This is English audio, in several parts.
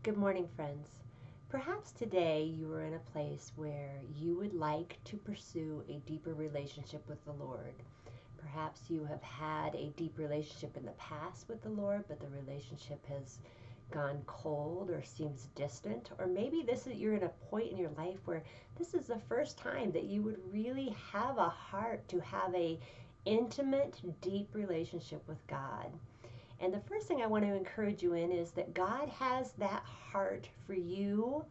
Good morning, friends. Perhaps today you are in a place where you would like to pursue a deeper relationship with the Lord. Perhaps you have had a deep relationship in the past with the Lord, but the relationship has gone cold or seems distant. Or maybe you're in a point in your life where this is the first time that you would really have a heart to have a intimate, deep relationship with God. And the first thing I want to encourage you in is that God has that heart for you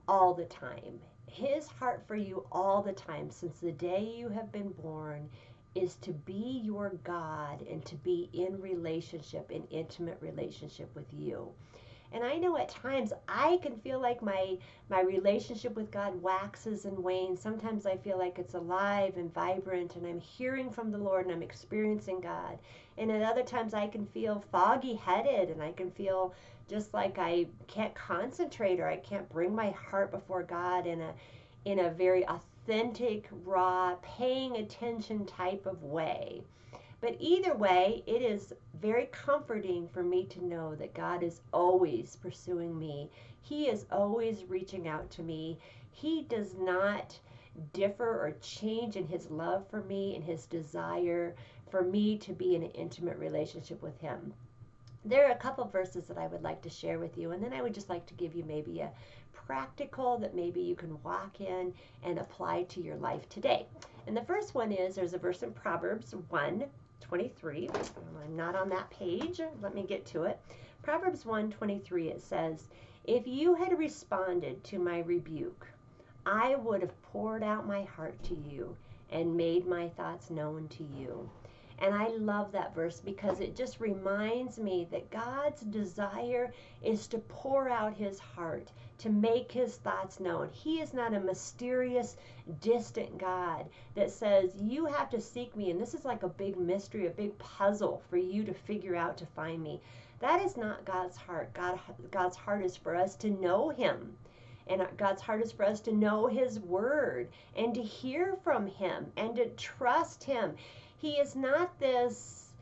all the time. His heart for you all the time, since the day you have been born, is to be your God and to be in relationship, in intimate relationship with you. And I know at times I can feel like my relationship with God waxes and wanes. Sometimes I feel like it's alive and vibrant and I'm hearing from the Lord and I'm experiencing God. And at other times I can feel foggy headed and I can feel just like I can't concentrate or I can't bring my heart before God in a very authentic, raw, paying attention type of way. But either way, it is very comforting for me to know that God is always pursuing me. He is always reaching out to me. He does not differ or change in his love for me and his desire for me to be in an intimate relationship with him. There are a couple verses that I would like to share with you, and then I would just like to give you maybe a practical that maybe you can walk in and apply to your life today. And the first one is there's a verse in Proverbs 1:23. I'm not on that page. Let me get to it. Proverbs 1:23, it says, "If you had responded to my rebuke, I would have poured out my heart to you and made my thoughts known to you." And I love that verse because it just reminds me that God's desire is to pour out his heart, to make his thoughts known. He is not a mysterious, distant God that says, you have to seek me, and this is like a big mystery, a big puzzle for you to figure out to find me. That is not God's heart. God's heart is for us to know him. And God's heart is for us to know his word and to hear from him and to trust him. He is not this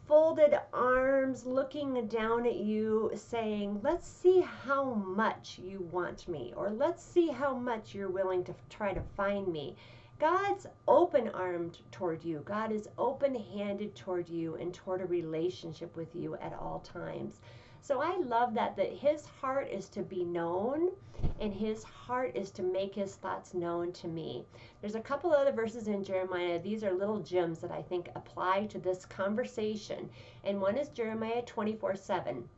folded arms looking down at you saying, let's see how much you want me, or let's see how much you're willing to try to find me. God's open armed toward you. God is open handed toward you and toward a relationship with you at all times. So I love that his heart is to be known and his heart is to make his thoughts known to me. There's a couple other verses in Jeremiah. These are little gems that I think apply to this conversation. And one is Jeremiah 24:7.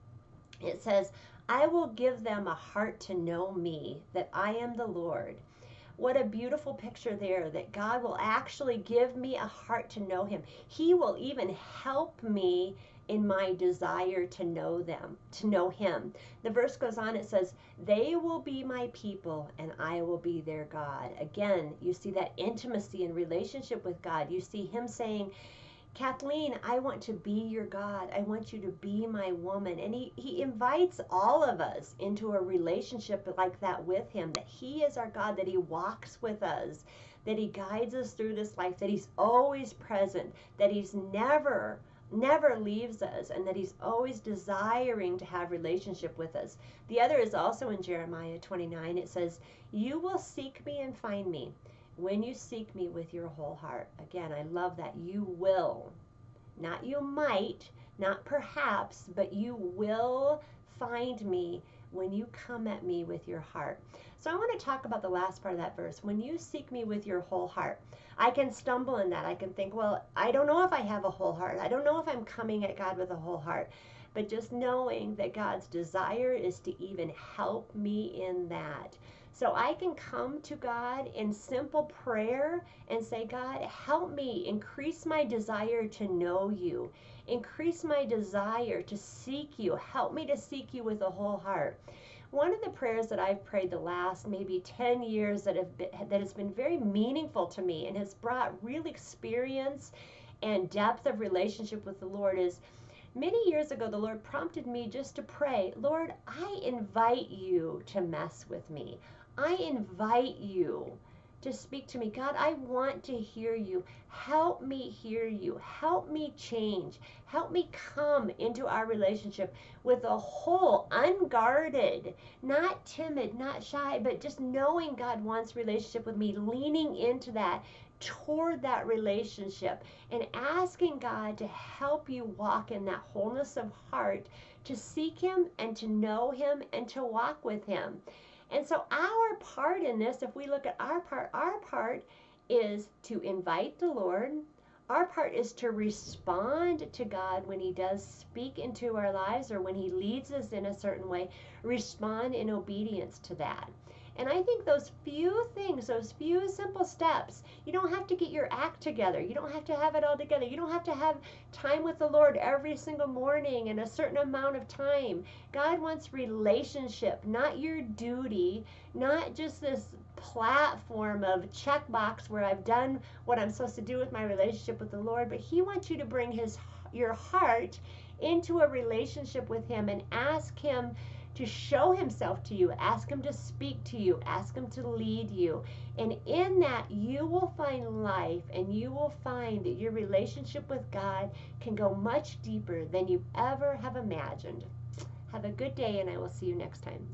It says, "I will give them a heart to know me, that I am the Lord." What a beautiful picture there, that God will actually give me a heart to know him. He will even help me in my desire to know him. The verse goes on, it says, "They will be my people and I will be their God." Again, you see that intimacy and relationship with God. You see him saying, Kathleen, I want to be your God. I want you to be my woman. And he invites all of us into a relationship like that with him, that he is our God, that he walks with us, that he guides us through this life, that he's always present, that he's never leaves us, and that he's always desiring to have relationship with us. The other is also in Jeremiah 29. It says, "You will seek me and find me when you seek me with your whole heart." Again, I love that. You will. Not you might, not perhaps, but you will find me when you come at me with your heart. So I want to talk about the last part of that verse. When you seek me with your whole heart. I can stumble in that. I can think, well, I don't know if I have a whole heart. I don't know if I'm coming at God with a whole heart. But just knowing that God's desire is to even help me in that. So I can come to God in simple prayer and say, God, help me increase my desire to know you. Increase my desire to seek you. Help me to seek you with a whole heart. One of the prayers that I've prayed the last maybe 10 years that has been very meaningful to me and has brought real experience and depth of relationship with the Lord is, many years ago, the Lord prompted me just to pray, Lord, I invite you to mess with me. I invite you to speak to me. God, I want to hear you. Help me hear you. Help me change. Help me come into our relationship with a whole, unguarded, not timid, not shy, but just knowing God wants relationship with me, leaning into that, toward that relationship, and asking God to help you walk in that wholeness of heart, to seek Him and to know Him and to walk with Him. And so our part in this, if we look at our part is to invite the Lord. Our part is to respond to God when He does speak into our lives or when He leads us in a certain way, respond in obedience to that. And I think those few things, those few simple steps, you don't have to get your act together. You don't have to have it all together. You don't have to have time with the Lord every single morning and a certain amount of time. God wants relationship, not your duty, not just this platform of checkbox where I've done what I'm supposed to do with my relationship with the Lord, but He wants you to bring your heart into a relationship with Him and ask Him to show Himself to you, ask Him to speak to you, ask Him to lead you. And in that, you will find life, and you will find that your relationship with God can go much deeper than you ever have imagined. Have a good day, and I will see you next time.